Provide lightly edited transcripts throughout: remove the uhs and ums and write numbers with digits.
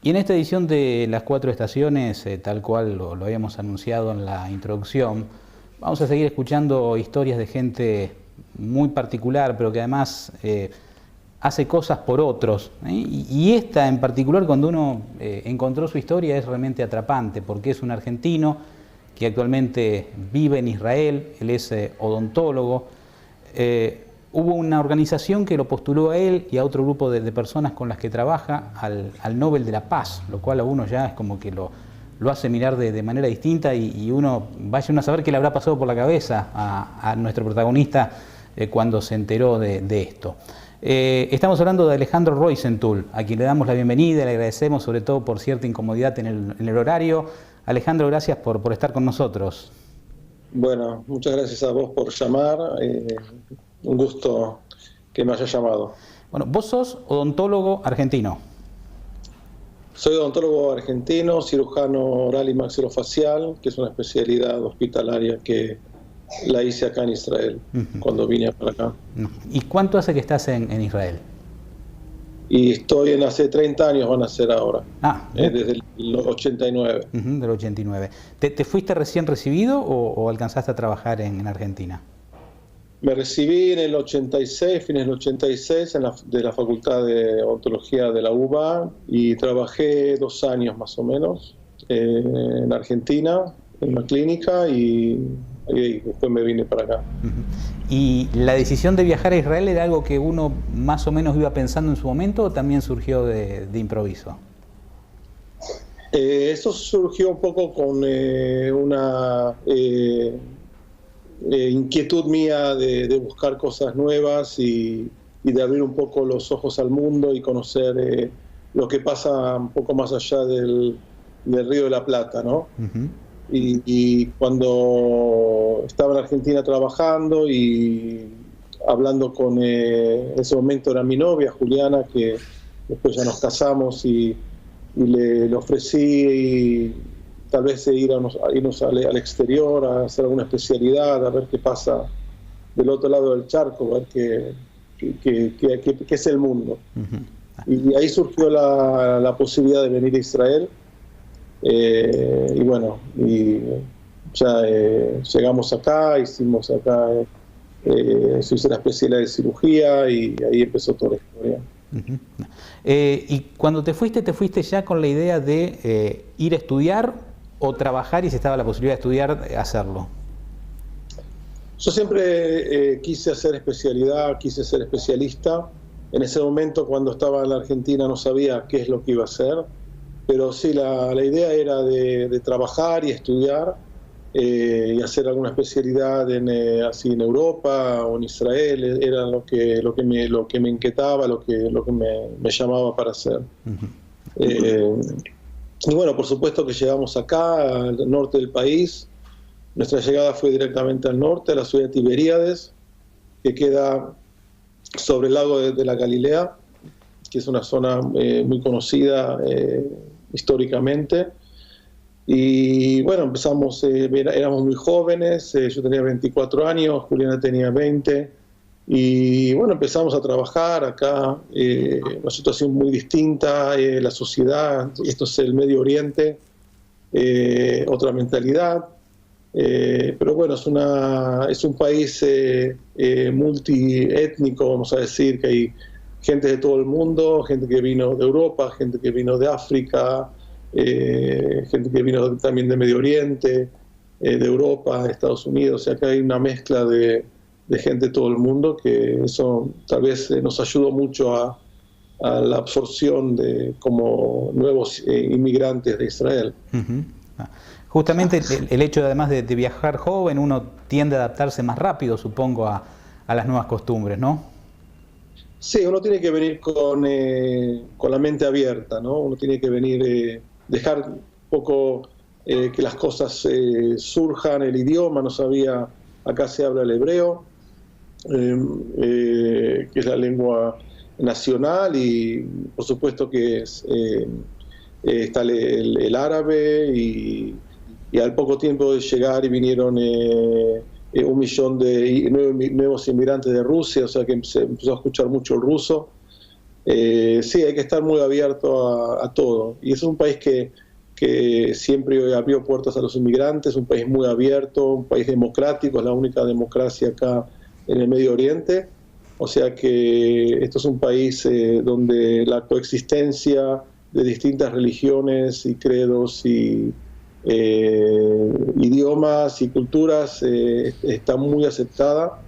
Y en esta edición de Las Cuatro Estaciones, tal cual lo habíamos anunciado en la introducción, vamos a seguir escuchando historias de gente muy particular, pero que además hace cosas por otros. Y esta en particular, cuando uno encontró su historia, es realmente atrapante, porque es un argentino que actualmente vive en Israel, él es odontólogo. Hubo una organización que lo postuló a él y a otro grupo de personas con las que trabaja al Nobel de la Paz, lo cual a uno ya es como que lo hace mirar de manera distinta y uno vaya a saber qué le habrá pasado por la cabeza a nuestro protagonista cuando se enteró de esto. Estamos hablando de Alejandro Roizentul, a quien le damos la bienvenida y le agradecemos sobre todo por cierta incomodidad en el horario. Alejandro, gracias por estar con nosotros. Bueno, muchas gracias a vos por llamar. Un gusto que me hayas llamado. Bueno, vos sos odontólogo argentino. Soy odontólogo argentino, cirujano oral y maxilofacial, que es una especialidad hospitalaria que la hice acá en Israel, cuando vine para acá. ¿Y cuánto hace que estás en Israel? Y estoy hace 30 años, van a ser ahora, desde el 89. Del 89. ¿Te fuiste recién recibido o alcanzaste a trabajar en Argentina? Me recibí en el 86, fines del 86, de la Facultad de Odontología de la UBA y trabajé 2 años más o menos en Argentina, en una clínica y después me vine para acá. ¿Y la decisión de viajar a Israel era algo que uno más o menos iba pensando en su momento o también surgió de improviso? Eso surgió un poco con una inquietud mía de buscar cosas nuevas y de abrir un poco los ojos al mundo y conocer lo que pasa un poco más allá del Río de la Plata, ¿no? Y cuando estaba en Argentina trabajando y hablando con, en ese momento era mi novia, Juliana, que después ya nos casamos y le ofrecí tal vez irnos al exterior a hacer alguna especialidad, a ver qué pasa del otro lado del charco, a ver qué es el mundo. Y ahí surgió la posibilidad de venir a Israel. Y bueno, ya llegamos acá, hicimos acá, se hizo la especialidad de cirugía y ahí empezó toda la historia. Y cuando te fuiste ya con la idea de ir a estudiar o trabajar, y si estaba la posibilidad de estudiar, hacerlo. Yo siempre quise hacer especialidad, quise ser especialista. En ese momento, cuando estaba en la Argentina, no sabía qué es lo que iba a hacer. Pero sí, la idea era de trabajar y estudiar y hacer alguna especialidad así en Europa o en Israel. Era lo que me inquietaba, lo que me llamaba para hacer. Y bueno, por supuesto que llegamos acá, al norte del país. Nuestra llegada fue directamente al norte, a la ciudad de Tiberíades, que queda sobre el lago de la Galilea, que es una zona muy conocida históricamente. Y bueno, empezamos, éramos muy jóvenes, yo tenía 24 años, Juliana tenía 20, y bueno, empezamos a trabajar acá, una situación muy distinta, la sociedad, esto es el Medio Oriente, otra mentalidad, pero bueno, es un país multiétnico, vamos a decir, que hay gente de todo el mundo, gente que vino de Europa, gente que vino de África, gente que vino también de Medio Oriente, de Europa, de Estados Unidos. O sea, que hay una mezcla de gente de todo el mundo, que eso tal vez nos ayudó mucho a la absorción como nuevos inmigrantes de Israel. Justamente el hecho además de viajar joven, uno tiende a adaptarse más rápido, supongo, a las nuevas costumbres, ¿no? Sí, uno tiene que venir con la mente abierta, ¿no? Uno tiene que venir, dejar un poco que las cosas surjan, el idioma, no sabía, acá se habla el hebreo, que es la lengua nacional, y por supuesto que está el árabe, y al poco tiempo de llegar y vinieron 1 millón de nuevos inmigrantes de Rusia, o sea que se empezó a escuchar mucho el ruso. Sí, hay que estar muy abierto a todo. Y es un país que siempre abrió puertas a los inmigrantes, un país muy abierto, un país democrático, es la única democracia acá en el Medio Oriente. O sea que esto es un país donde la coexistencia de distintas religiones y credos y idiomas y culturas está muy aceptada,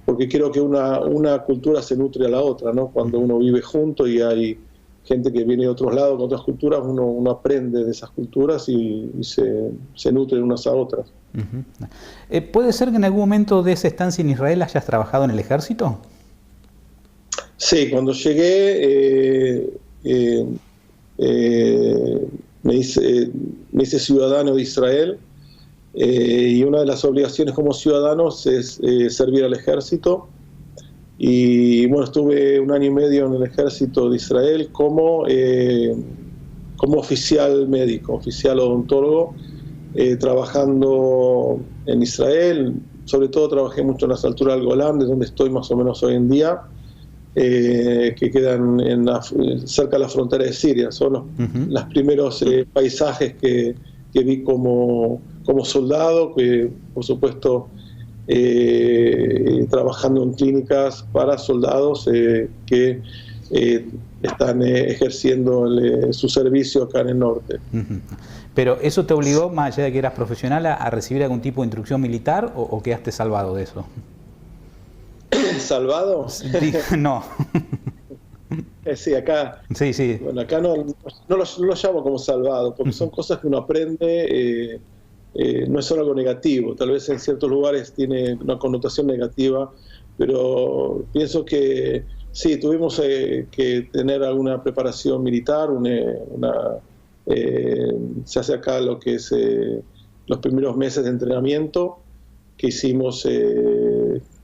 porque creo que una cultura se nutre a la otra, ¿no? Cuando uno vive junto y hay gente que viene de otros lados con otras culturas, uno aprende de esas culturas y se nutren unas a otras. ¿Puede ser que en algún momento de esa estancia en Israel hayas trabajado en el ejército? Sí, cuando llegué me hice ciudadano de Israel, y una de las obligaciones como ciudadanos es servir al ejército. Y bueno, estuve 1 año y medio en el ejército de Israel como oficial médico, oficial odontólogo, trabajando en Israel. Sobre todo trabajé mucho en las alturas del Golán, de donde estoy más o menos hoy en día, que quedan cerca de la frontera de Siria. Son los primeros paisajes que vi como soldado, que por supuesto trabajando en clínicas para soldados que están ejerciendo su servicio acá en el norte. ¿Pero eso te obligó, más allá de que eras profesional, a recibir algún tipo de instrucción militar o quedaste salvado de eso? ¿Salvado? No. Sí, acá. Sí. Bueno, acá no lo llamo como salvado, porque son cosas que uno aprende. No es solo algo negativo, tal vez en ciertos lugares tiene una connotación negativa, pero pienso que sí, tuvimos que tener alguna preparación militar, se hace acá lo que es los primeros meses de entrenamiento que hicimos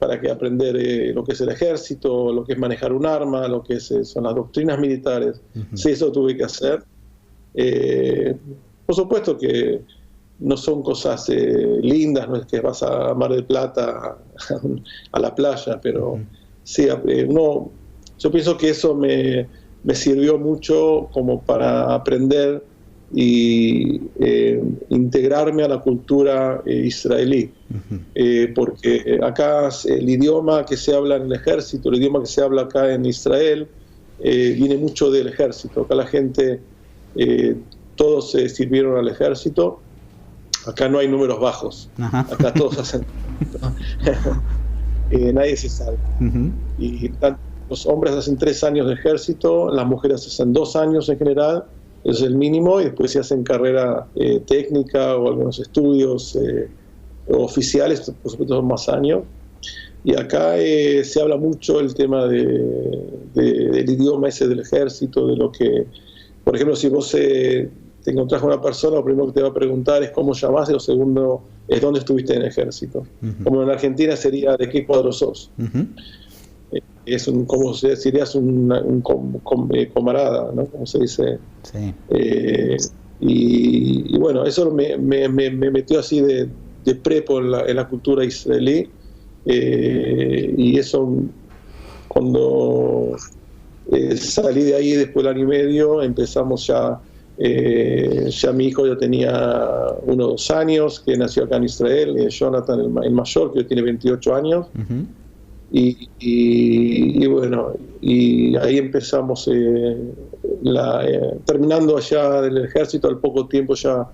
para que aprender lo que es el ejército, lo que es manejar un arma, lo que son las doctrinas militares. Sí, eso tuve que hacer. Por supuesto que no son cosas lindas, no es que vas a Mar del Plata a la playa, pero sí, yo pienso que eso me sirvió mucho como para aprender y integrarme a la cultura israelí, porque acá el idioma que se habla en el ejército, el idioma que se habla acá en Israel, viene mucho del ejército. Acá la gente, todos se sirvieron al ejército. Acá no hay números bajos. Acá todos hacen nadie se salva. Y los hombres hacen 3 años de ejército, las mujeres hacen 2 años en general, es el mínimo, y después se hacen carrera técnica o algunos estudios oficiales, por supuesto son más años. Y acá se habla mucho el tema del idioma ese del ejército, de lo que, por ejemplo, si vos te encontrás con una persona, lo primero que te va a preguntar es cómo llamás, y lo segundo es dónde estuviste en el ejército. Como en Argentina sería de qué cuadro sos. Como serías un camarada, ¿no? Como se dice. Sí. Y bueno, eso me metió así de prepo en la cultura israelí, y eso cuando salí de ahí después del año y medio, empezamos ya mi hijo ya tenía 1 o 2 años, que nació acá en Israel, Jonathan el mayor, que hoy tiene 28 años. Y bueno, y ahí empezamos, terminando allá del ejército, al poco tiempo ya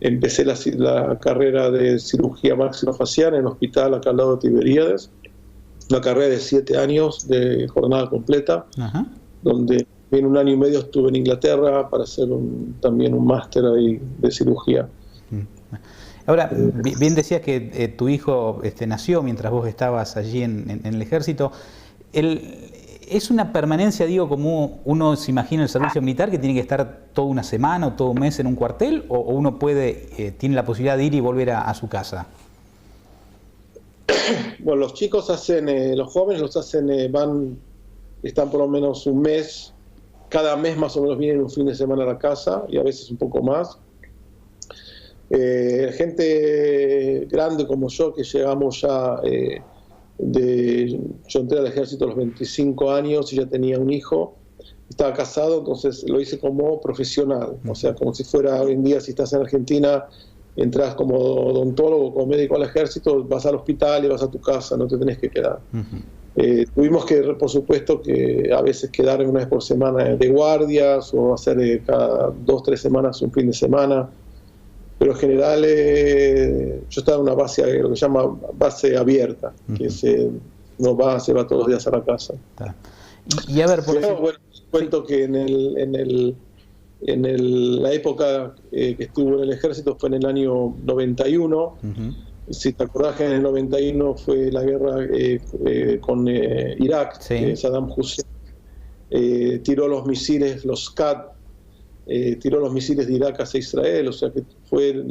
empecé la carrera de cirugía maxilofacial en el hospital acá al lado de Tiberíades, una carrera de 7 años de jornada completa, donde en 1 año y medio estuve en Inglaterra para hacer también un máster ahí de cirugía. Ahora, bien decías que tu hijo nació mientras vos estabas allí en el ejército. ¿Es una permanencia, digo, como uno se imagina el servicio militar, que tiene que estar toda una semana o todo un mes en un cuartel, o uno tiene la posibilidad de ir y volver a su casa? Bueno, los chicos los jóvenes están por lo menos un mes, cada mes más o menos vienen un fin de semana a la casa, y a veces un poco más. Gente grande como yo, que llegamos ya yo entré al ejército a los 25 años y ya tenía un hijo, estaba casado, entonces lo hice como profesional, o sea, como si fuera hoy en día, si estás en Argentina, entras como odontólogo, como médico al ejército, vas al hospital y vas a tu casa, no te tenés que quedar. Tuvimos que, por supuesto, que a veces quedar una vez por semana de guardias o hacer cada 2 o 3 semanas un fin de semana, pero en general yo estaba en una base, lo que se llama base abierta, que se va todos los días a la casa. Y a ver, por ejemplo, bueno, cuento que la época que estuvo en el ejército fue en el año 91. Si te acordás que en el 91 fue la guerra con Irak, Saddam Hussein tiró los misiles, los Scud, tiró los misiles de Irak hacia Israel, o sea que fue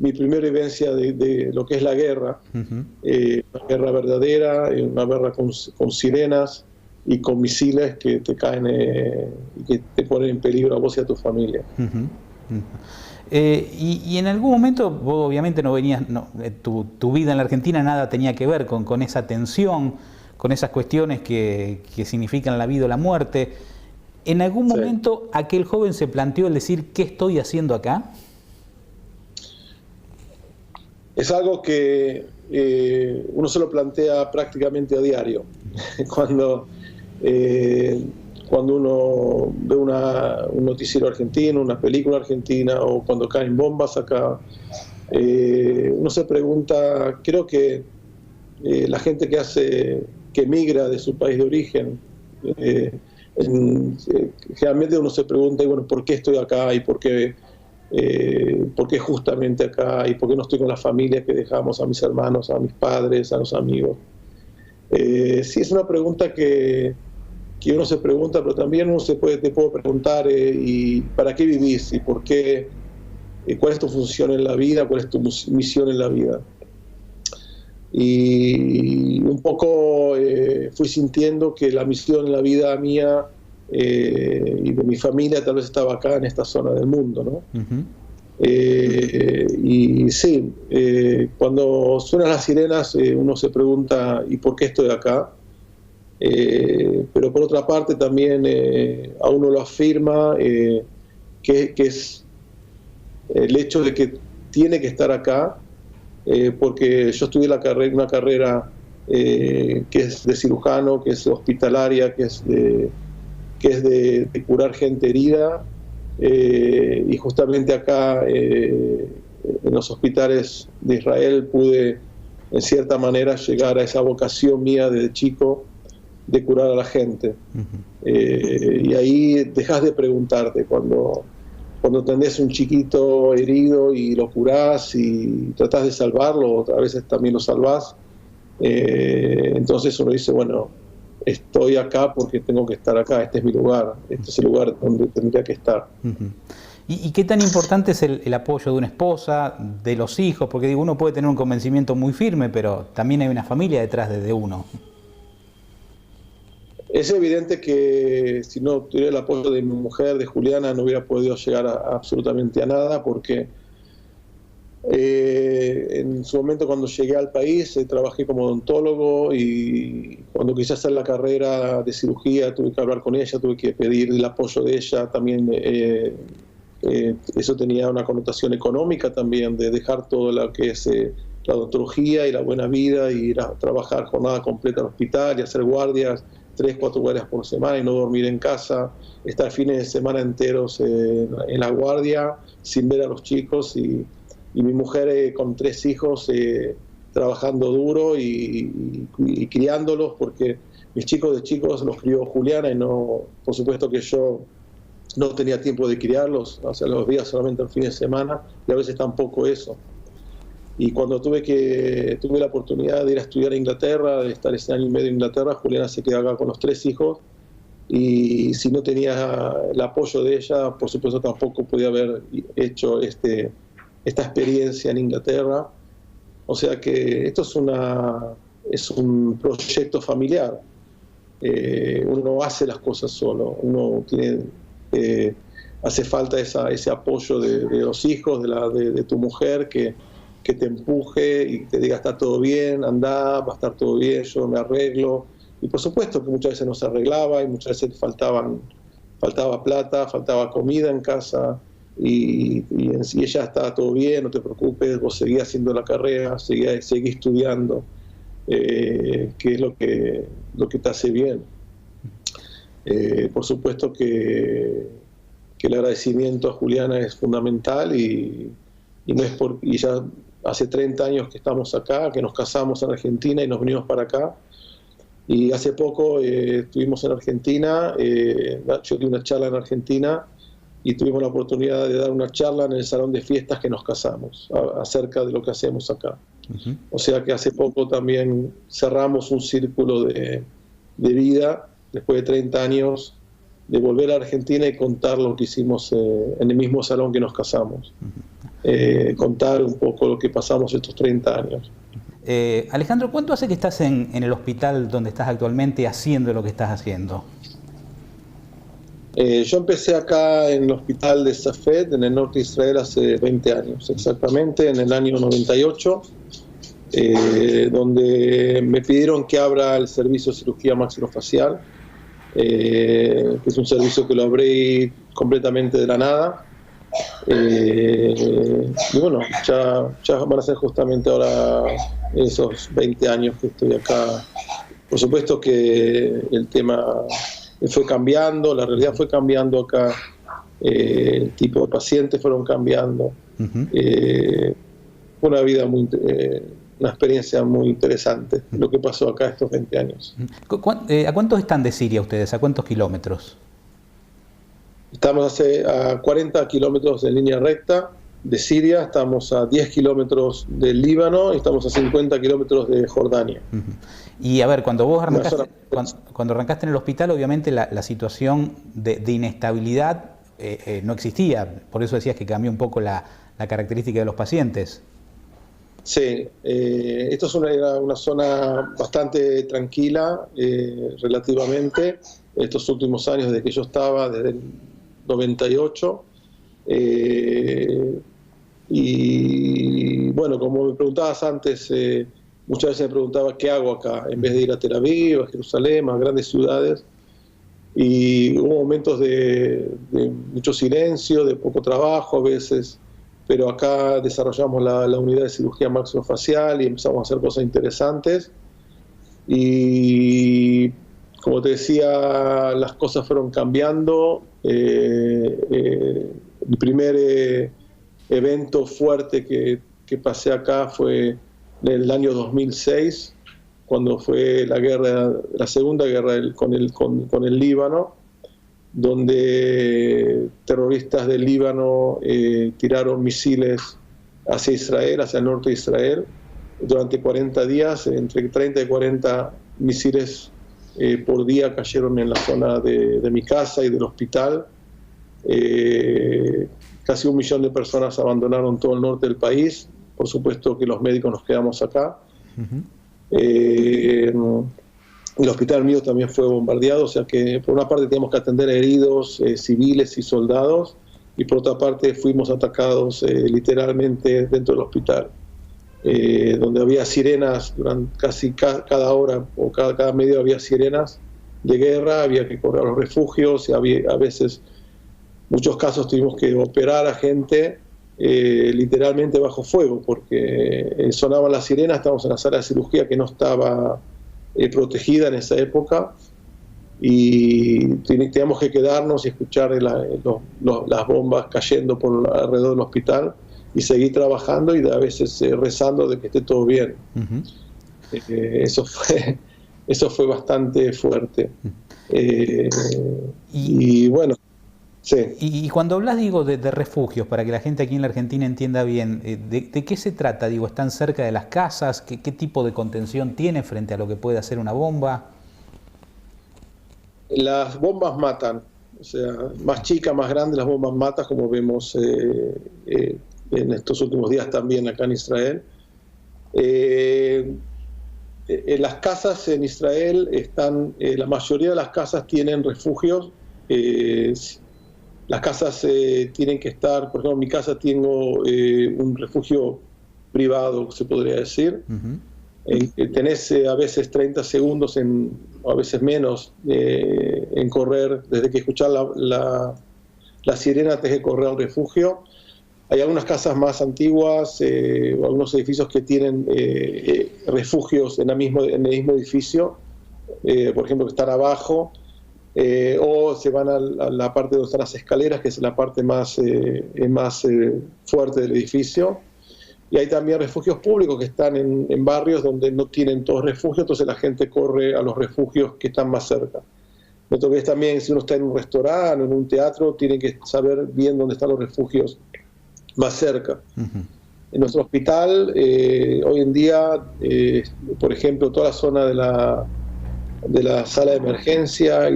mi primera vivencia de lo que es la guerra, una guerra verdadera, una guerra con sirenas y con misiles que te caen y que te ponen en peligro a vos y a tu familia. Y en algún momento, vos obviamente no venías, tu vida en la Argentina nada tenía que ver con esa tensión, con esas cuestiones que significan la vida o la muerte. ¿En algún momento aquel joven se planteó el decir, ¿qué estoy haciendo acá? Es algo que uno se lo plantea prácticamente a diario. Cuando uno ve un noticiero argentino, una película argentina, o cuando caen bombas acá, uno se pregunta, creo que la gente que emigra de su país de origen, generalmente uno se pregunta, y bueno, ¿por qué estoy acá? ¿Y por qué justamente acá? ¿Y por qué no estoy con la familia que dejamos, a mis hermanos, a mis padres, a los amigos? Sí, es una pregunta que uno se pregunta, pero también uno te puedo preguntar, ¿y para qué vivís? ¿Y por qué? ¿Cuál es tu función en la vida? ¿Cuál es tu misión en la vida? Y un poco fui sintiendo que la misión en la vida mía y de mi familia tal vez estaba acá en esta zona del mundo, ¿no? Y sí, cuando suenan las sirenas uno se pregunta, ¿y por qué estoy acá? Pero por otra parte también a uno lo afirma que es el hecho de que tiene que estar acá, porque yo estudié una carrera que es de cirujano, que es hospitalaria, que es de curar gente herida, y justamente acá en los hospitales de Israel pude en cierta manera llegar a esa vocación mía desde chico de curar a la gente. Y ahí dejas de preguntarte cuando tenés un chiquito herido y lo curás y tratás de salvarlo, a veces también lo salvás, entonces uno dice, bueno, estoy acá porque tengo que estar acá, este es mi lugar, este es el lugar donde tendría que estar. ¿Y qué tan importante es el apoyo de una esposa, de los hijos? Porque digo, uno puede tener un convencimiento muy firme, pero también hay una familia detrás de uno. Es evidente que si no tuviera el apoyo de mi mujer, de Juliana, no hubiera podido llegar absolutamente a nada, porque en su momento cuando llegué al país trabajé como odontólogo, y cuando quise hacer la carrera de cirugía tuve que hablar con ella, tuve que pedir el apoyo de ella también. Eso tenía una connotación económica también, de dejar todo lo que es la odontología y la buena vida, y ir a trabajar jornada completa al hospital y hacer guardias 3, 4 guardias por semana y no dormir en casa, estar fines de semana enteros en la guardia sin ver a los chicos, y mi mujer con 3 hijos trabajando duro y criándolos, porque mis chicos de chicos los crió Juliana, y no, por supuesto que yo no tenía tiempo de criarlos, o sea, los veía solamente el fin de semana, y a veces tampoco eso. Y cuando tuve la oportunidad de ir a estudiar a Inglaterra, de estar ese año y medio en Inglaterra, Juliana se quedó acá con los 3 hijos, y si no tenía el apoyo de ella, por supuesto tampoco podía haber hecho esta experiencia en Inglaterra. O sea que esto es un proyecto familiar. Uno no hace las cosas solo, uno hace falta ese apoyo de los hijos, de tu mujer, que que te empuje y te diga está todo bien, anda, va a estar todo bien, yo me arreglo. Y por supuesto que muchas veces no se arreglaba y muchas veces faltaba plata, faltaba comida en casa y ella estaba todo bien, no te preocupes, vos seguís haciendo la carrera, seguí estudiando, que es lo que te hace bien. Por supuesto que el agradecimiento a Juliana es fundamental y ya hace 30 años que estamos acá, que nos casamos en Argentina y nos venimos para acá. Y hace poco estuvimos en Argentina, yo di una charla en Argentina y tuvimos la oportunidad de dar una charla en el salón de fiestas que nos casamos, acerca de lo que hacemos acá. Uh-huh. O sea que hace poco también cerramos un círculo de vida, después de 30 años, de volver a Argentina y contar lo que hicimos en el mismo salón que nos casamos. Uh-huh. Contar un poco lo que pasamos estos 30 años. Alejandro, ¿cuánto hace que estás en el hospital donde estás actualmente haciendo lo que estás haciendo? Yo empecé acá en el hospital de Safed, en el norte de Israel, hace 20 años, exactamente, en el año 98, donde me pidieron que abra el servicio de cirugía maxilofacial, que es un servicio que lo abrí completamente de la nada. Y bueno, ya van a ser justamente ahora esos 20 años que estoy acá. Por supuesto que el tema fue cambiando, la realidad fue cambiando acá, el tipo de pacientes fueron cambiando. Uh-huh. Fue una experiencia muy interesante lo que pasó acá estos 20 años. ¿A cuántos están de Siria ustedes? ¿A cuántos kilómetros? Estamos a 40 kilómetros en línea recta de Siria, estamos a 10 kilómetros del Líbano y estamos a 50 kilómetros de Jordania. Uh-huh. Y a ver, cuando vos cuando arrancaste en el hospital, obviamente la situación de inestabilidad no existía, por eso decías que cambió un poco la característica de los pacientes. Sí, esto era una zona bastante tranquila relativamente, estos últimos años desde que yo estaba, desde el 98, y bueno, como me preguntabas antes, muchas veces me preguntaba qué hago acá, en vez de ir a Tel Aviv, a Jerusalén, a grandes ciudades, y hubo momentos de mucho silencio, de poco trabajo a veces, pero acá desarrollamos la unidad de cirugía maxilofacial y empezamos a hacer cosas interesantes, y como te decía, las cosas fueron cambiando. El primer evento fuerte que pasé acá fue en el año 2006, cuando fue la segunda guerra con el Líbano, donde terroristas del Líbano tiraron misiles hacia Israel, hacia el norte de Israel. Durante 40 días, entre 30 y 40 misiles por día cayeron en la zona de mi casa y del hospital. Casi 1 millón de personas abandonaron todo el norte del país. Por supuesto que los médicos nos quedamos acá. Uh-huh. El hospital mío también fue bombardeado, o sea que por una parte teníamos que atender a heridos civiles y soldados, y por otra parte fuimos atacados literalmente dentro del hospital, donde había sirenas durante casi cada hora o cada media había sirenas de guerra, había que correr a los refugios, y a veces, muchos casos tuvimos que operar a gente literalmente bajo fuego, porque sonaban las sirenas, estábamos en la sala de cirugía que no estaba protegida en esa época, y teníamos que quedarnos y escuchar las bombas cayendo por alrededor del hospital y seguir trabajando y a veces rezando de que esté todo bien. Uh-huh. Eso fue bastante fuerte. Y bueno, sí. Y cuando hablas, digo, de refugios, para que la gente aquí en la Argentina entienda bien, ¿de qué se trata? Digo, ¿están cerca de las casas? ¿Qué tipo de contención tiene frente a lo que puede hacer una bomba? Las bombas matan, o sea, más chicas, más grandes, las bombas matan, como vemos en estos últimos días también acá en Israel. Las casas en Israel la mayoría de las casas tienen refugios. Las casas tienen que estar, por ejemplo, en mi casa tengo un refugio privado, se podría decir. Tenés a veces 30 segundos, o a veces menos, en correr, desde que escuchás la sirena tenés que correr al refugio. Hay algunas casas más antiguas o algunos edificios que tienen refugios en el mismo edificio, por ejemplo, que están abajo, o se van a la parte donde están las escaleras, que es la parte más fuerte del edificio. Y hay también refugios públicos que están en barrios donde no tienen todos refugios, entonces la gente corre a los refugios que están más cerca. Entonces también, si uno está en un restaurante o en un teatro, tiene que saber bien dónde están los refugios más cerca. En nuestro hospital, hoy en día, por ejemplo, toda la zona de la sala de emergencia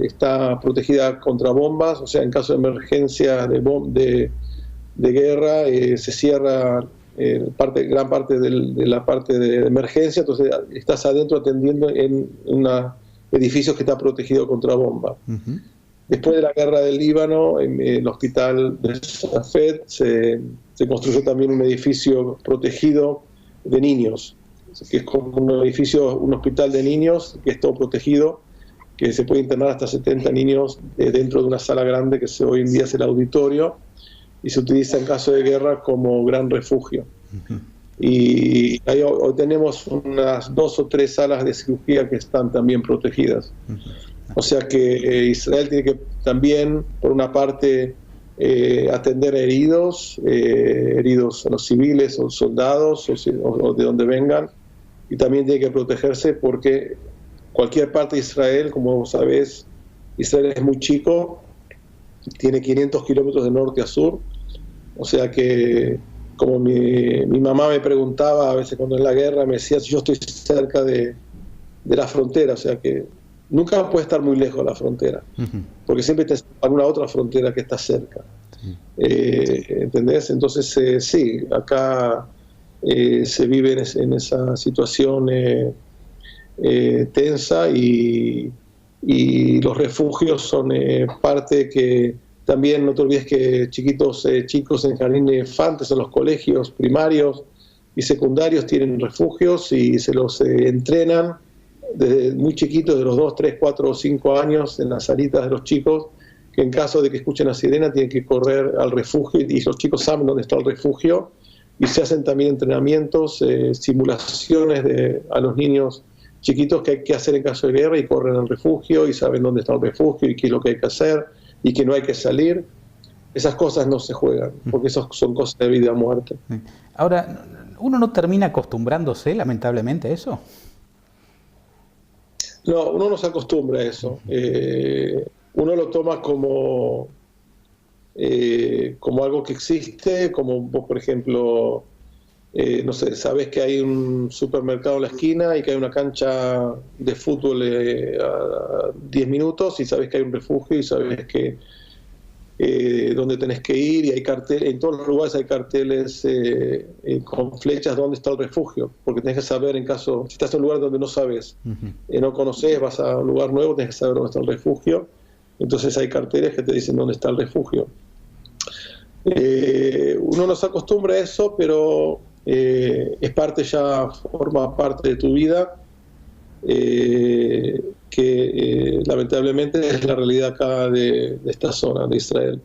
está protegida contra bombas, o sea, en caso de emergencia de guerra, se cierra gran parte de la parte de emergencia, entonces estás adentro atendiendo en un edificio que está protegido contra bomba. Después de la guerra del Líbano, en el hospital de Safed se construyó también un edificio protegido de niños, que es como un hospital de niños que es todo protegido, que se puede internar hasta 70 niños dentro de una sala grande que hoy en día es el auditorio, y se utiliza en caso de guerra como gran refugio. Y hoy tenemos unas 2 o 3 salas de cirugía que están también protegidas. O sea que Israel tiene que también, por una parte, atender a heridos a los civiles o soldados o de donde vengan, y también tiene que protegerse porque cualquier parte de Israel, como vos sabés, Israel es muy chico, tiene 500 kilómetros de norte a sur. O sea que, como mi mamá me preguntaba a veces cuando en la guerra, me decía si yo estoy cerca de la frontera, o sea que nunca puede estar muy lejos de la frontera, porque siempre está alguna otra frontera que está cerca. ¿Entendés? Entonces, sí, acá se vive en esa situación tensa, y los refugios son parte que... También no te olvides que chicos en jardín de infantes, en los colegios primarios y secundarios tienen refugios y se los entrenan desde muy chiquitos, de los 2, 3, 4 o 5 años, en las salitas de los chicos, que en caso de que escuchen la sirena tienen que correr al refugio, y los chicos saben dónde está el refugio, y se hacen también entrenamientos, simulaciones a los niños chiquitos que hay que hacer en caso de guerra, y corren al refugio y saben dónde está el refugio y qué es lo que hay que hacer y que no hay que salir. Esas cosas no se juegan, porque esas son cosas de vida o muerte. Ahora, ¿uno no termina acostumbrándose lamentablemente a eso? No, uno no se acostumbra a eso. Uno lo toma como algo que existe, como vos, por ejemplo, no sé, sabés que hay un supermercado en la esquina y que hay una cancha de fútbol a 10 minutos, y sabés que hay un refugio y sabés que dónde tenés que ir, y hay carteles, en todos los lugares hay carteles con flechas dónde está el refugio, porque tenés que saber, en caso, si estás en un lugar donde no sabes, no conocés, vas a un lugar nuevo, tenés que saber dónde está el refugio, entonces hay carteles que te dicen dónde está el refugio. Uno no se acostumbra a eso, pero forma parte de tu vida, que lamentablemente es la realidad acá de esta zona de Israel,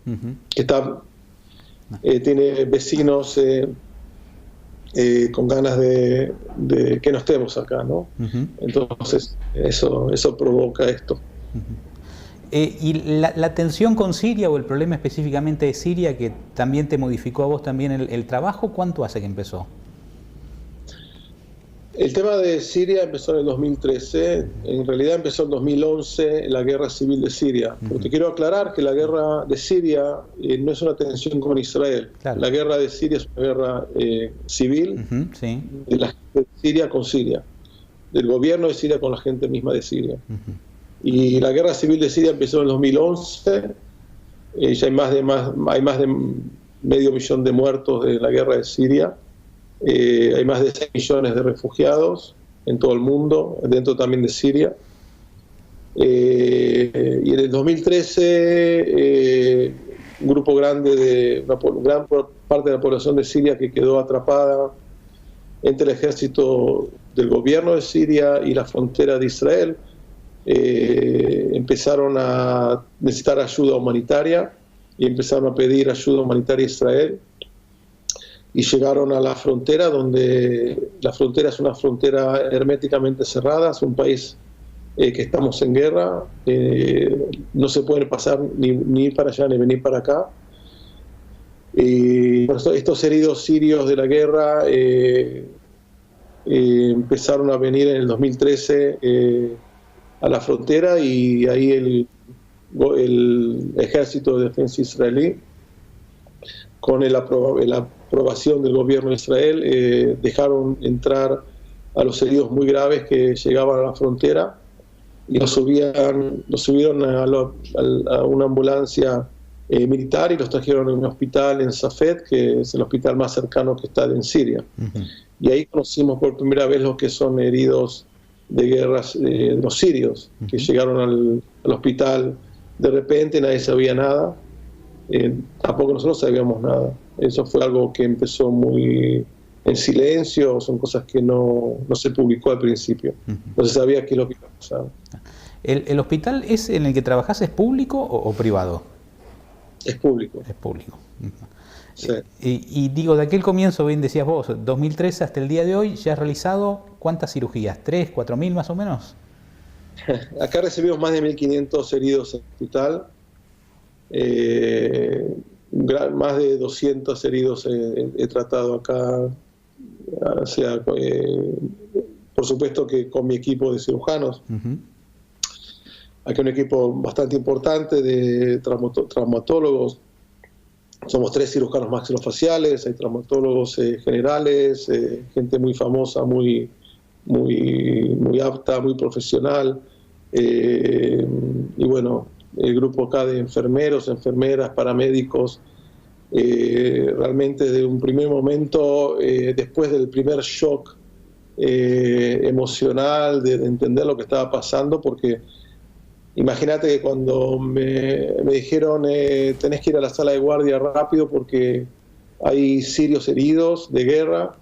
que tiene vecinos con ganas de que no estemos acá, ¿no? Entonces eso provoca esto. ¿Y la tensión con Siria, o el problema específicamente de Siria, que también te modificó a vos también el trabajo, cuánto hace que empezó? El tema de Siria empezó en el 2013, en realidad empezó en 2011, la guerra civil de Siria. Pero te quiero aclarar que la guerra de Siria no es una tensión con Israel. Claro. La guerra de Siria es una guerra civil, sí, de la gente de Siria con Siria, del gobierno de Siria con la gente misma de Siria. Y la guerra civil de Siria empezó en el 2011, ya hay más de 500.000 de muertos de la guerra de Siria. Hay más de 6 millones de refugiados en todo el mundo, dentro también de Siria. Y en el 2013, un grupo grande una gran parte de la población de Siria que quedó atrapada entre el ejército del gobierno de Siria y la frontera de Israel. Empezaron a necesitar ayuda humanitaria y empezaron a pedir ayuda humanitaria a Israel, y llegaron a la frontera, donde la frontera es una frontera herméticamente cerrada, es un país que estamos en guerra, no se puede pasar ni ir para allá ni venir para acá. Y estos heridos sirios de la guerra empezaron a venir en el 2013 a la frontera, y ahí el ejército de defensa israelí, con la aprobación del gobierno de Israel, dejaron entrar a los heridos muy graves que llegaban a la frontera, y los subieron a una ambulancia militar, y los trajeron a un hospital en Safed, que es el hospital más cercano que está en Siria. Uh-huh. Y ahí conocimos por primera vez los que son heridos de guerras, los sirios, uh-huh, que llegaron al hospital de repente, nadie sabía nada, tampoco nosotros sabíamos nada. Eso fue algo que empezó muy en silencio, son cosas que no se publicó al principio, uh-huh, no se sabía qué es lo que iba a pasar. ¿El hospital es en el que trabajás es público o privado? Es público. Es público. Sí. Y digo, de aquel comienzo, bien decías vos, 2013 hasta el día de hoy, ¿ya has realizado cuántas cirugías? ¿3, 4.000 más o menos? Acá recibimos más de 1.500 heridos en el hospital. Más de 200 heridos he tratado acá. O sea, por supuesto que con mi equipo de cirujanos. Uh-huh. Aquí hay un equipo bastante importante de traumatólogos. Somos 3 cirujanos maxilofaciales, hay traumatólogos generales, gente muy famosa, muy apta, muy profesional. Y bueno, el grupo acá de enfermeros, enfermeras, paramédicos. Realmente de un primer momento, después del primer shock emocional de entender lo que estaba pasando, porque imagínate que cuando me dijeron tenés que ir a la sala de guardia rápido porque hay sirios heridos de guerra,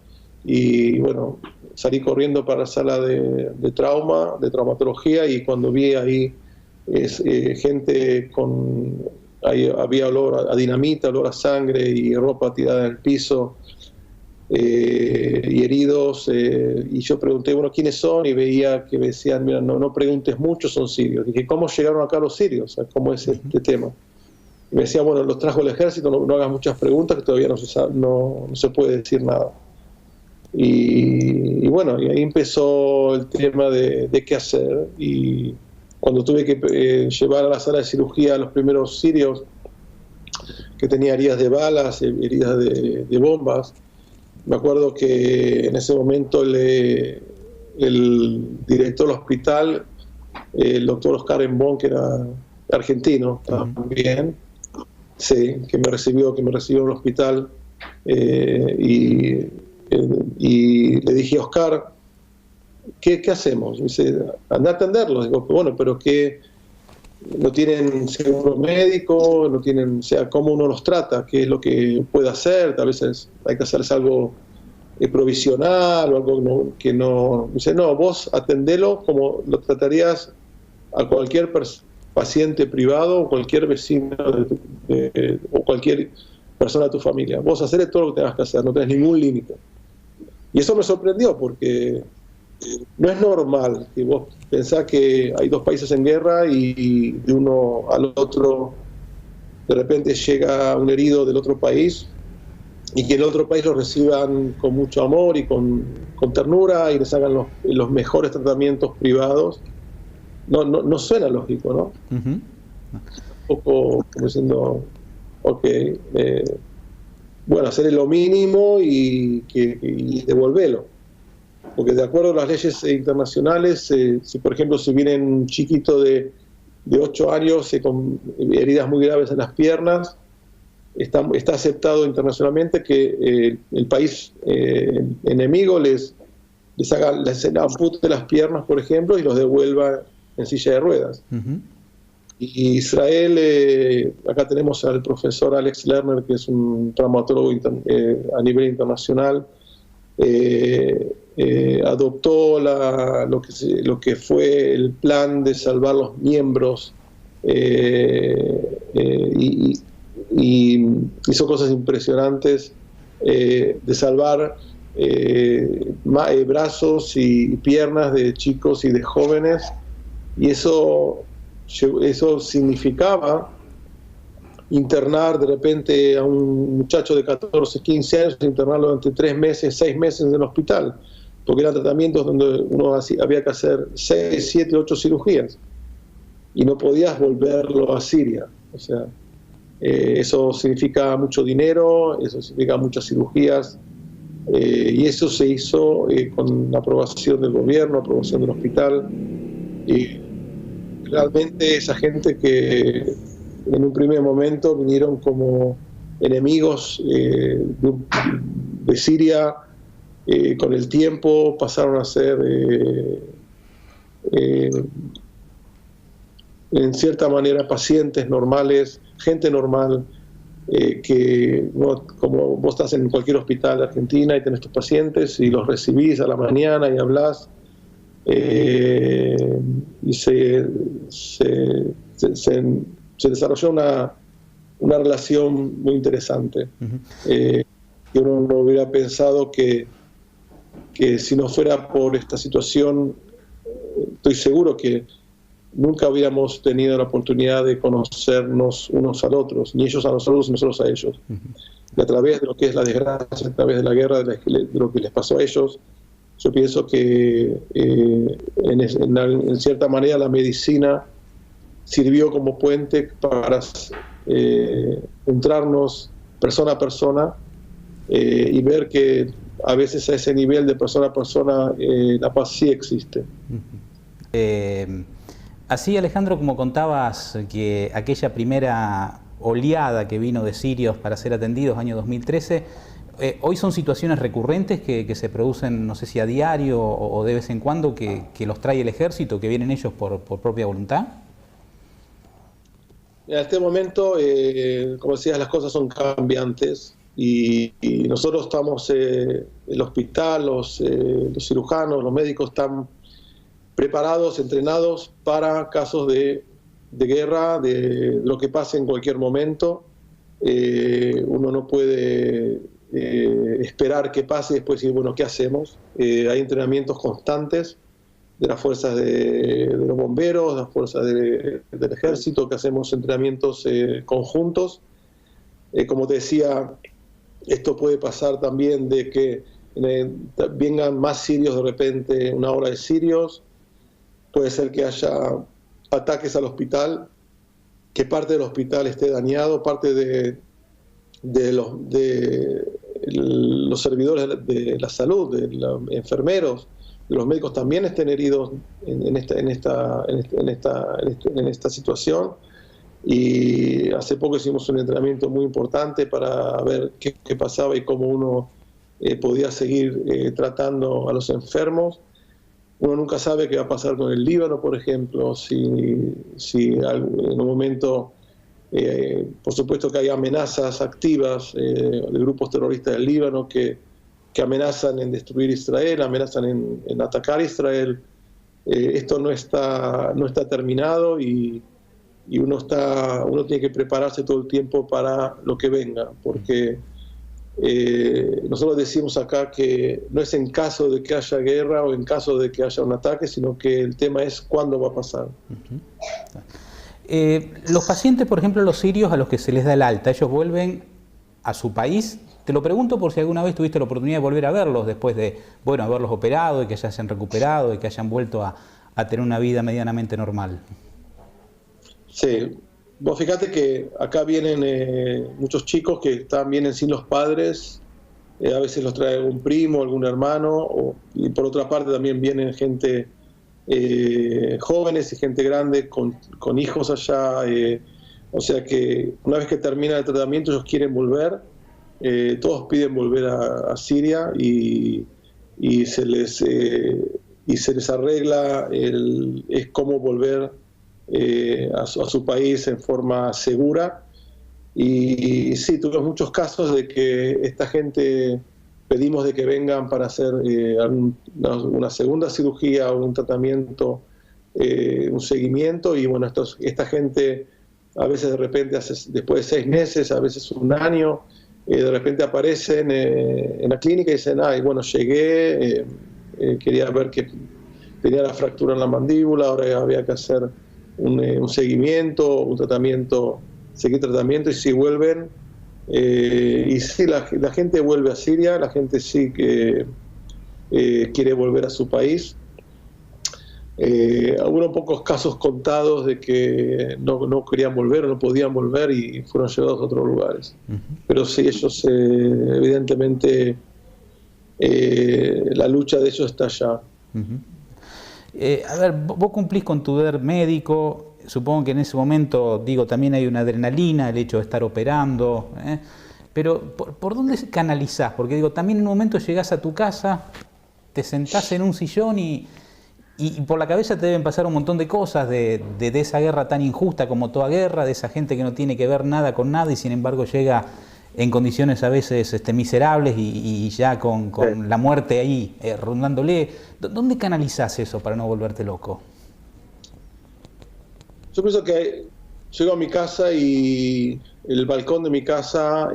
y bueno, salí corriendo para la sala de traumatología, y cuando vi ahí gente ahí había olor a dinamita, olor a sangre y ropa tirada en el piso, y heridos, y yo pregunté, bueno, ¿quiénes son? Y veía que me decían, mira, no preguntes mucho, son sirios. Dije, ¿cómo llegaron acá los sirios? ¿Cómo es este tema? Y me decía, bueno, los trajo el ejército, no hagas muchas preguntas, que todavía no se puede decir nada. Y bueno, y ahí empezó el tema de qué hacer, y cuando tuve que llevar a la sala de cirugía a los primeros sirios, que tenía heridas de balas, heridas de bombas, me acuerdo que en ese momento el director del hospital, el doctor Oscar Embón, que era argentino también, sí, que me recibió en el hospital, y le dije, Oscar, ¿qué hacemos? Me dice, anda a atenderlos. Digo, bueno, pero ¿qué? No tienen seguro médico, no tienen, o sea, ¿cómo uno los trata? ¿Qué es lo que puede hacer? A veces hay que hacerles algo provisional o algo que no. Dice, no, vos atendelo como lo tratarías a cualquier paciente privado o cualquier vecino o cualquier persona de tu familia. Vos hacerle todo lo que tengas que hacer, no tenés ningún límite. Y eso me sorprendió, porque no es normal que vos pensás que hay 2 países en guerra y de uno al otro de repente llega un herido del otro país, y que en el otro país lo reciban con mucho amor y con ternura y les hagan los mejores tratamientos privados. No suena lógico, ¿no? Uh-huh. Un poco como diciendo, ok, bueno, hacer lo mínimo y devolverlo. Porque de acuerdo a las leyes internacionales, si por ejemplo si viene un chiquito de 8 años con heridas muy graves en las piernas, está aceptado internacionalmente que el país enemigo les ampute las piernas, por ejemplo, y los devuelva en silla de ruedas. Uh-huh. Y Israel, acá tenemos al profesor Alex Lerner, que es un traumatólogo a nivel internacional, adoptó lo que fue el plan de salvar los miembros, y hizo cosas impresionantes, de salvar brazos y piernas de chicos y de jóvenes, y eso significaba internar de repente a un muchacho de 14, 15 años, internarlo durante 3 meses, 6 meses en el hospital, porque eran tratamientos donde había que hacer 6, 7, 8 cirugías, y no podías volverlo a Siria. O sea, eso significa mucho dinero, eso significa muchas cirugías, y eso se hizo con la aprobación del gobierno, aprobación del hospital, y realmente esa gente que en un primer momento vinieron como enemigos de Siria, con el tiempo pasaron a ser en cierta manera pacientes normales, gente normal, que como vos estás en cualquier hospital de Argentina y tenés tus pacientes y los recibís a la mañana y hablas, y se desarrolló una relación muy interesante. Yo no hubiera pensado que si no fuera por esta situación, estoy seguro que nunca hubiéramos tenido la oportunidad de conocernos unos a otros, ni ellos a nosotros, ni nosotros a ellos. Y a través de lo que es la desgracia, a través de la guerra, de lo que les pasó a ellos, yo pienso que en cierta manera la medicina sirvió como puente para entrarnos persona a persona, y ver que a veces a ese nivel de persona a persona la paz sí existe. Así, Alejandro, como contabas que aquella primera oleada que vino de sirios para ser atendidos, año 2013, hoy son situaciones recurrentes que se producen, no sé si a diario o de vez en cuando, que los trae el ejército, que vienen ellos por propia voluntad. En este momento, como decías, las cosas son cambiantes, y nosotros estamos, el hospital, los cirujanos, los médicos están preparados, entrenados para casos de guerra, de lo que pase en cualquier momento. Uno no puede esperar que pase y después decir, bueno, ¿qué hacemos? Hay entrenamientos constantes de las fuerzas de los bomberos, de las fuerzas del ejército, que hacemos entrenamientos conjuntos. Como te decía, esto puede pasar también de que vengan más sirios de repente, una ola de sirios. Puede ser que haya ataques al hospital, que parte del hospital esté dañado, parte de los servidores de la salud, de los enfermeros, de los médicos también estén heridos en esta situación. Y hace poco hicimos un entrenamiento muy importante para ver qué pasaba y cómo uno podía seguir tratando a los enfermos. Uno nunca sabe qué va a pasar con el Líbano, por ejemplo, si en un momento, por supuesto que hay amenazas activas de grupos terroristas del Líbano que amenazan en destruir Israel, amenazan en atacar Israel. Esto no está terminado, y uno tiene que prepararse todo el tiempo para lo que venga, porque nosotros decimos acá que no es en caso de que haya guerra o en caso de que haya un ataque, sino que el tema es cuándo va a pasar. Los pacientes, por ejemplo, los sirios a los que se les da el alta, ¿ellos vuelven a su país? Te lo pregunto por si alguna vez tuviste la oportunidad de volver a verlos después de, bueno, haberlos operado y que ya se han recuperado y que hayan vuelto a tener una vida medianamente normal. Sí, vos fíjate que acá vienen muchos chicos que vienen sin los padres, a veces los trae algún primo, algún hermano, y por otra parte también vienen gente jóvenes y gente grande con hijos allá, o sea que una vez que termina el tratamiento ellos quieren volver, todos piden volver a Siria, y se les arregla es cómo volver a su país en forma segura. Y sí, tuvimos muchos casos de que esta gente pedimos de que vengan para hacer una segunda cirugía o un tratamiento, un seguimiento, y bueno, esta gente a veces de repente, después de 6 meses, a veces un año, de repente aparecen en la clínica y dicen, ay, bueno, llegué, quería ver que tenía la fractura en la mandíbula, ahora había que hacer un seguimiento, un tratamiento, seguir tratamiento, y si vuelven, y sí, la gente vuelve a Siria, la gente sí que quiere volver a su país. Hubo pocos casos contados de que no querían volver o no podían volver y fueron llevados a otros lugares. Pero sí, ellos evidentemente la lucha de ellos está allá. A ver, vos cumplís con tu deber médico, supongo que en ese momento, digo, también hay una adrenalina, el hecho de estar operando, pero ¿por dónde canalizás? Porque digo, también en un momento llegás a tu casa, te sentás en un sillón y por la cabeza te deben pasar un montón de cosas de esa guerra tan injusta como toda guerra, de esa gente que no tiene que ver nada con nada y sin embargo llega en condiciones a veces miserables y ya con la muerte ahí rondándole. ¿Dónde canalizás eso para no volverte loco? Yo pienso que llego a mi casa y el balcón de mi casa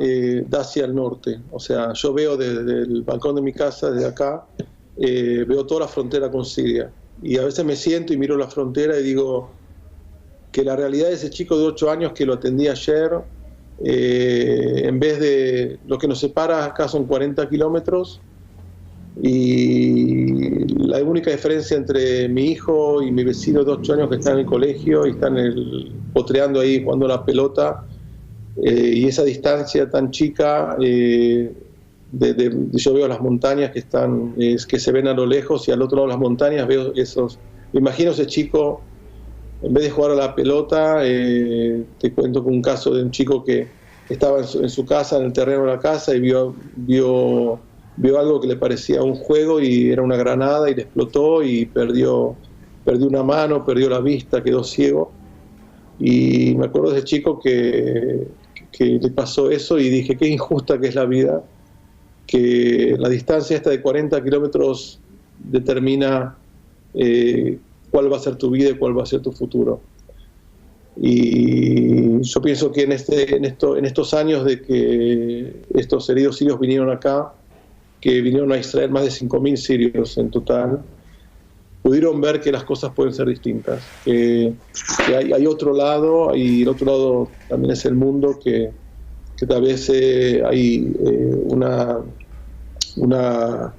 da hacia el norte. O sea, yo veo desde el balcón de mi casa, desde acá, veo toda la frontera con Siria. Y a veces me siento y miro la frontera y digo que la realidad de ese chico de 8 años que lo atendí ayer, en vez de lo que nos separa acá son 40 kilómetros, y la única diferencia entre mi hijo y mi vecino de 8 años que está en el colegio y están potreando ahí jugando la pelota, y esa distancia tan chica, yo veo las montañas que se ven a lo lejos, y al otro lado de las montañas veo me imagino ese chico, en vez de jugar a la pelota, te cuento con un caso de un chico que estaba en su casa, en el terreno de la casa, y vio algo que le parecía un juego y era una granada y le explotó y perdió una mano, perdió la vista, quedó ciego. Y me acuerdo de ese chico que le pasó eso y dije, qué injusta que es la vida, que la distancia esta de 40 kilómetros determina cuál va a ser tu vida y cuál va a ser tu futuro. Y yo pienso que en estos años de que estos heridos sirios vinieron acá, que vinieron a Israel más de 5.000 sirios en total, pudieron ver que las cosas pueden ser distintas, que hay otro lado, y el otro lado también es el mundo, que tal vez hay una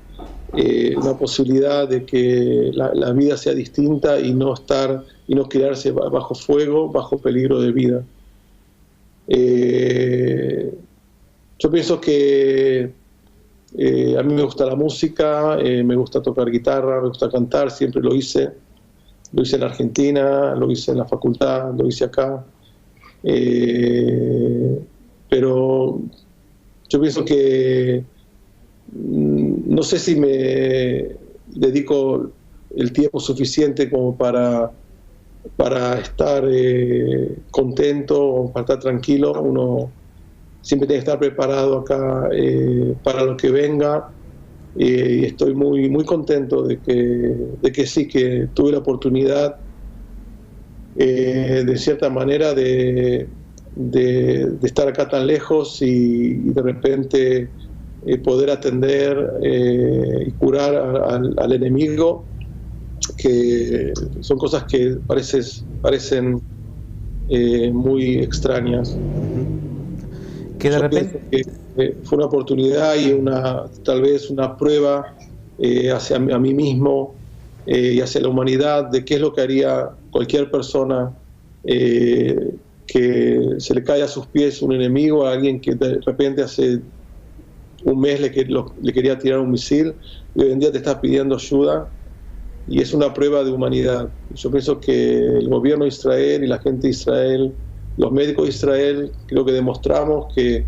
posibilidad de que la vida sea distinta y no quedarse bajo fuego, bajo peligro de vida. Yo pienso que a mí me gusta la música, me gusta tocar guitarra, me gusta cantar, siempre lo hice en Argentina, lo hice en la facultad, lo hice acá, pero yo pienso que no sé si me dedico el tiempo suficiente como para estar contento o para estar tranquilo. Uno siempre tiene que estar preparado acá para lo que venga, y estoy muy, muy contento de que sí, que tuve la oportunidad de cierta manera de estar acá tan lejos y de repente poder atender y curar al enemigo, que son cosas que parecen muy extrañas. Que de repente que fue una oportunidad y tal vez una prueba hacia a mí mismo y hacia la humanidad de qué es lo que haría cualquier persona que se le cae a sus pies un enemigo, a alguien que de repente hace un mes le quería tirar un misil y hoy en día te está pidiendo ayuda, y es una prueba de humanidad. Yo pienso que el gobierno de Israel y la gente de Israel, los médicos de Israel, creo que demostramos que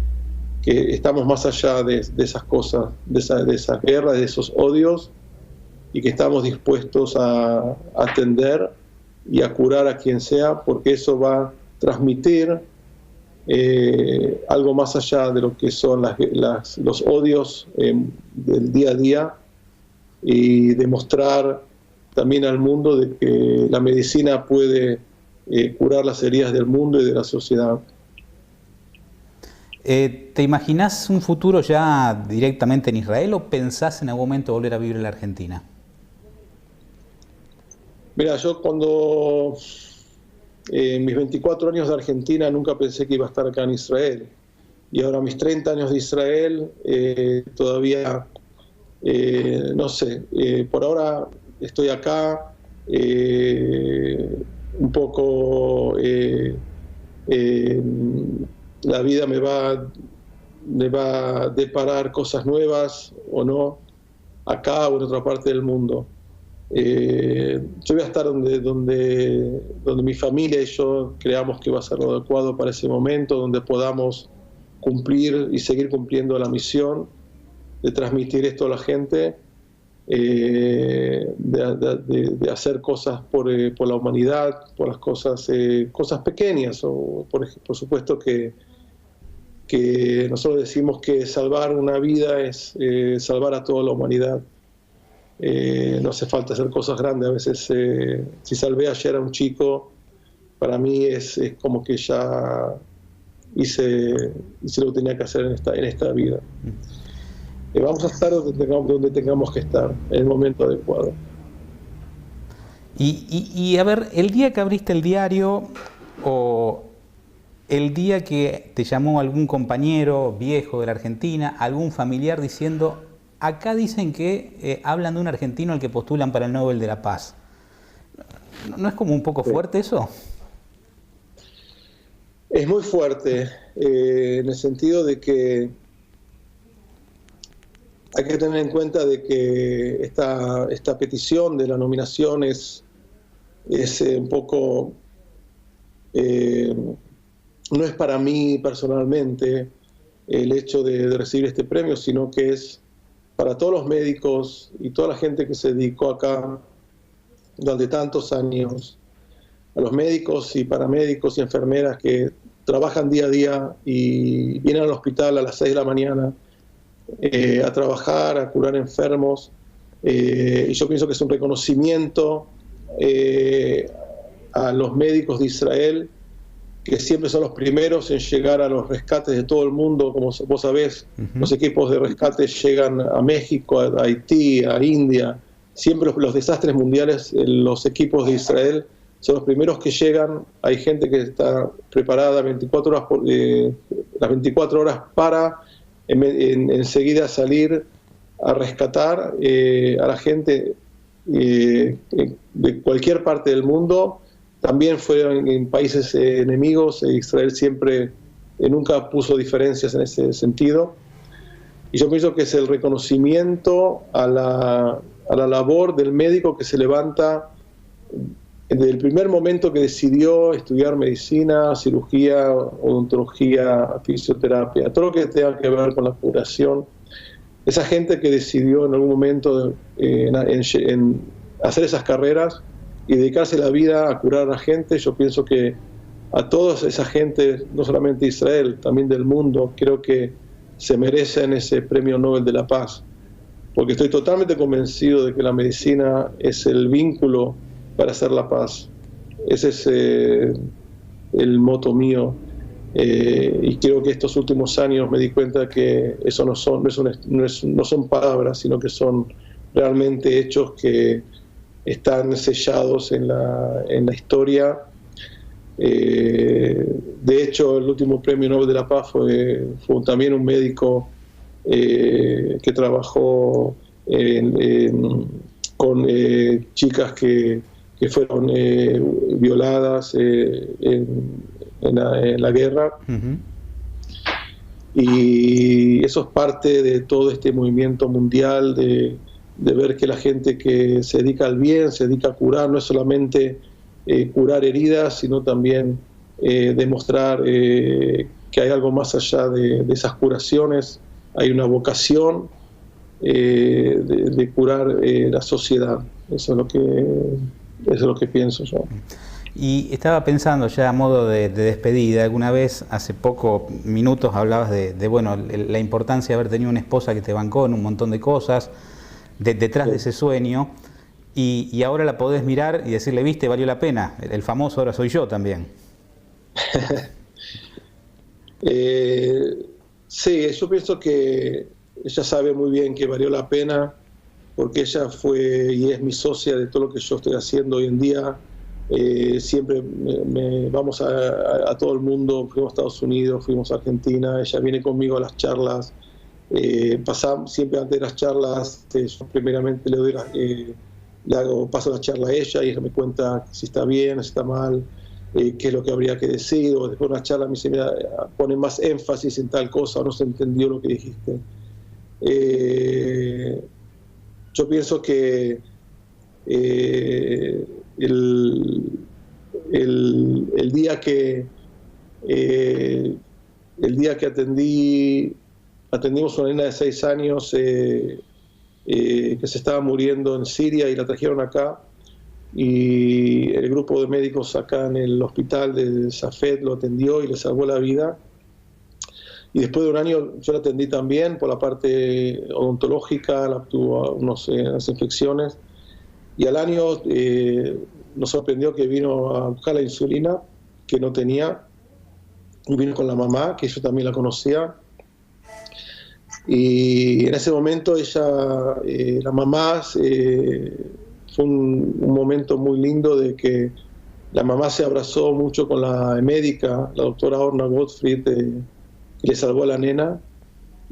estamos más allá de esas cosas, de esas guerras, de esos odios, y que estamos dispuestos a atender y a curar a quien sea, porque eso va a transmitir algo más allá de lo que son los odios del día a día, y demostrar también al mundo de que la medicina puede curar las heridas del mundo y de la sociedad. ¿Te imaginás un futuro ya directamente en Israel o pensás en algún momento volver a vivir en la Argentina? Mira, yo cuando en mis 24 años de Argentina nunca pensé que iba a estar acá en Israel. Y ahora mis 30 años de Israel todavía, no sé, por ahora estoy acá, un poco la vida me va a deparar cosas nuevas o no, acá o en otra parte del mundo. Yo voy a estar donde mi familia y yo creamos que va a ser lo adecuado para ese momento, donde podamos cumplir y seguir cumpliendo la misión de transmitir esto a la gente, de hacer cosas por la humanidad, por las cosas pequeñas, o por supuesto que nosotros decimos que salvar una vida es salvar a toda la humanidad. No hace falta hacer cosas grandes. A veces, si salvé ayer a un chico, para mí es como que ya hice lo que tenía que hacer en esta vida. Vamos a estar donde tengamos que estar, en el momento adecuado. Y a ver, el día que abriste el diario, o el día que te llamó algún compañero viejo de la Argentina, algún familiar diciendo: acá dicen que hablan de un argentino al que postulan para el Nobel de la Paz. ¿No es como un poco fuerte eso? Es muy fuerte, en el sentido de que hay que tener en cuenta de que esta petición de la nominación es un poco, no es para mí personalmente el hecho de recibir este premio, sino que es para todos los médicos y toda la gente que se dedicó acá durante tantos años, a los médicos y paramédicos y enfermeras que trabajan día a día y vienen al hospital a las 6 de la mañana a trabajar, a curar enfermos, y yo pienso que es un reconocimiento a los médicos de Israel, que siempre son los primeros en llegar a los rescates de todo el mundo. Como vos sabés, los equipos de rescate llegan a México, a Haití, a India. Siempre los desastres mundiales, los equipos de Israel son los primeros que llegan. Hay gente que está preparada 24 horas las 24 horas para enseguida salir a rescatar a la gente de cualquier parte del mundo. También fueron en países enemigos, Israel siempre nunca puso diferencias en ese sentido. Y yo pienso que es el reconocimiento a la labor del médico que se levanta desde el primer momento que decidió estudiar medicina, cirugía, odontología, fisioterapia, todo lo que tenga que ver con la curación. Esa gente que decidió en algún momento en hacer esas carreras y dedicarse la vida a curar a la gente, yo pienso que a toda esa gente, no solamente de Israel, también del mundo, creo que se merecen ese premio Nobel de la Paz, porque estoy totalmente convencido de que la medicina es el vínculo para hacer la paz. Ese es el moto mío, y creo que estos últimos años me di cuenta que eso no son palabras, sino que son realmente hechos que están sellados en la historia. De hecho, el último premio Nobel de la Paz fue también un médico que trabajó con chicas que fueron violadas en la guerra. Y eso es parte de todo este movimiento mundial de ver que la gente que se dedica al bien, se dedica a curar, no es solamente curar heridas, sino también demostrar que hay algo más allá de esas curaciones. Hay una vocación de curar la sociedad. Eso es lo que pienso yo. Y estaba pensando ya a modo de despedida, alguna vez, hace poco, minutos, hablabas bueno, la importancia de haber tenido una esposa que te bancó en un montón de cosas, detrás de ese sueño, y ahora la podés mirar y decirle, viste, valió la pena, el famoso ahora soy yo también. Sí, yo pienso que ella sabe muy bien que valió la pena, porque ella fue y es mi socia de todo lo que yo estoy haciendo hoy en día. Siempre vamos a todo el mundo, fuimos a Estados Unidos, fuimos a Argentina, ella viene conmigo a las charlas, pasamos siempre antes de las charlas, yo primeramente paso la charla a ella y ella me cuenta si está bien, si está mal, qué es lo que habría que decir, o después de una charla me dice, mira, pone más énfasis en tal cosa, o no se entendió lo que dijiste. Yo pienso que el día que atendimos a una nena de 6 años que se estaba muriendo en Siria y la trajeron acá, y el grupo de médicos acá en el hospital de Safed lo atendió y le salvó la vida. Y después de un año yo la atendí también por la parte odontológica, tuvo unas infecciones, y al año nos sorprendió que vino a buscar la insulina, que no tenía, y vino con la mamá, que yo también la conocía. Y en ese momento la mamá, fue un momento muy lindo de que la mamá se abrazó mucho con la médica, la doctora Orna Gottfried, que le salvó a la nena,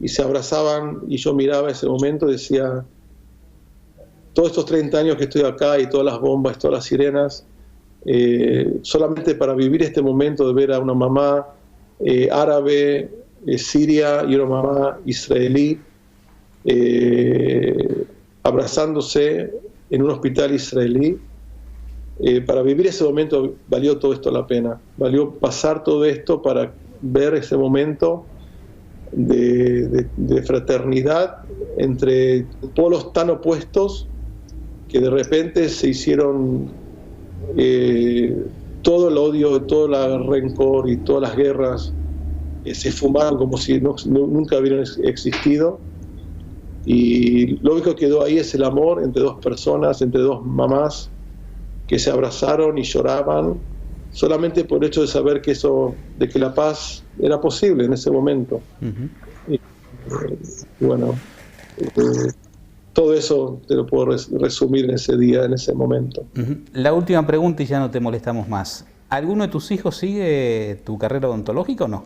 y se abrazaban, y yo miraba ese momento y decía, todos estos 30 años que estoy acá y todas las bombas, todas las sirenas, solamente para vivir este momento de ver a una mamá árabe, siria, y una mamá israelí abrazándose en un hospital israelí, para vivir ese momento valió todo esto la pena, valió pasar todo esto para ver ese momento de fraternidad entre polos tan opuestos que de repente se hicieron todo el odio, todo el rencor y todas las guerras se fumaron como si nunca hubieran existido, y lo único que quedó ahí es el amor entre dos personas, entre dos mamás que se abrazaron y lloraban solamente por el hecho de saber de que la paz era posible en ese momento. Uh-huh. Bueno, todo eso te lo puedo resumir en ese día, en ese momento. Uh-huh. La última pregunta y ya no te molestamos más. ¿Alguno de tus hijos sigue tu carrera odontológica o no?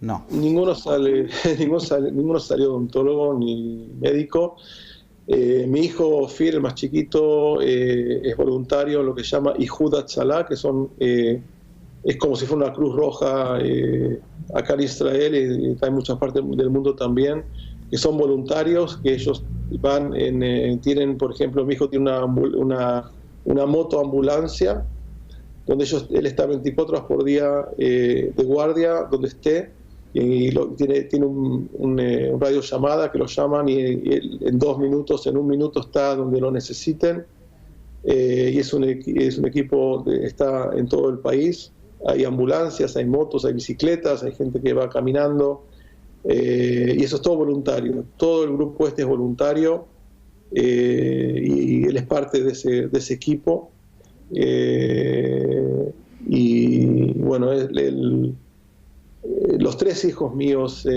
No. Ninguno salió odontólogo ni médico. Mi hijo Fir, el más chiquito, es voluntario en lo que se llama Ihud Hatzalah, que es como si fuera una Cruz Roja acá en Israel, y hay muchas partes del mundo también, que son voluntarios, que ellos van tienen, por ejemplo, mi hijo tiene una motoambulancia, donde él está 24 horas por día de guardia, donde esté, y tiene un radio llamada que lo llaman, y él en 2 minutos, en 1 minuto está donde lo necesiten, y es un equipo que está en todo el país. Hay ambulancias, hay motos, hay bicicletas, hay gente que va caminando, y eso es todo voluntario. Todo el grupo es voluntario, y él es parte de ese equipo. Y bueno, los 3 hijos míos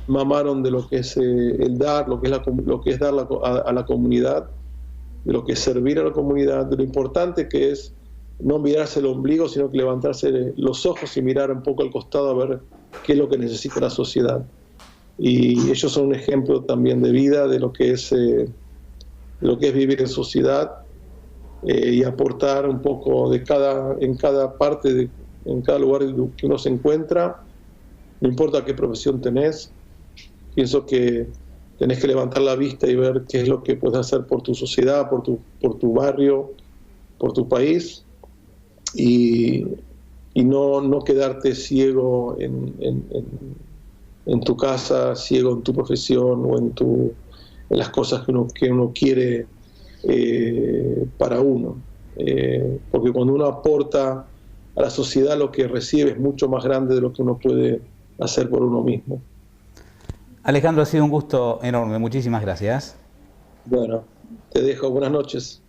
mamaron de lo que es el dar, lo que es dar a la comunidad, de lo que es servir a la comunidad, de lo importante que es no mirarse el ombligo, sino que levantarse los ojos y mirar un poco al costado a ver qué es lo que necesita la sociedad. Y ellos son un ejemplo también de vida, de lo que es vivir en sociedad, y aportar un poco en cada parte, en cada lugar que uno se encuentra. No importa qué profesión tenés, pienso que tenés que levantar la vista y ver qué es lo que puedes hacer por tu sociedad, por tu barrio, por tu país, y no quedarte ciego en tu casa, ciego en tu profesión o en las cosas que uno quiere para uno. porque cuando uno aporta a la sociedad, lo que recibe es mucho más grande de lo que uno puede hacer por uno mismo. Alejandro, ha sido un gusto enorme, muchísimas gracias. Bueno, te dejo, buenas noches.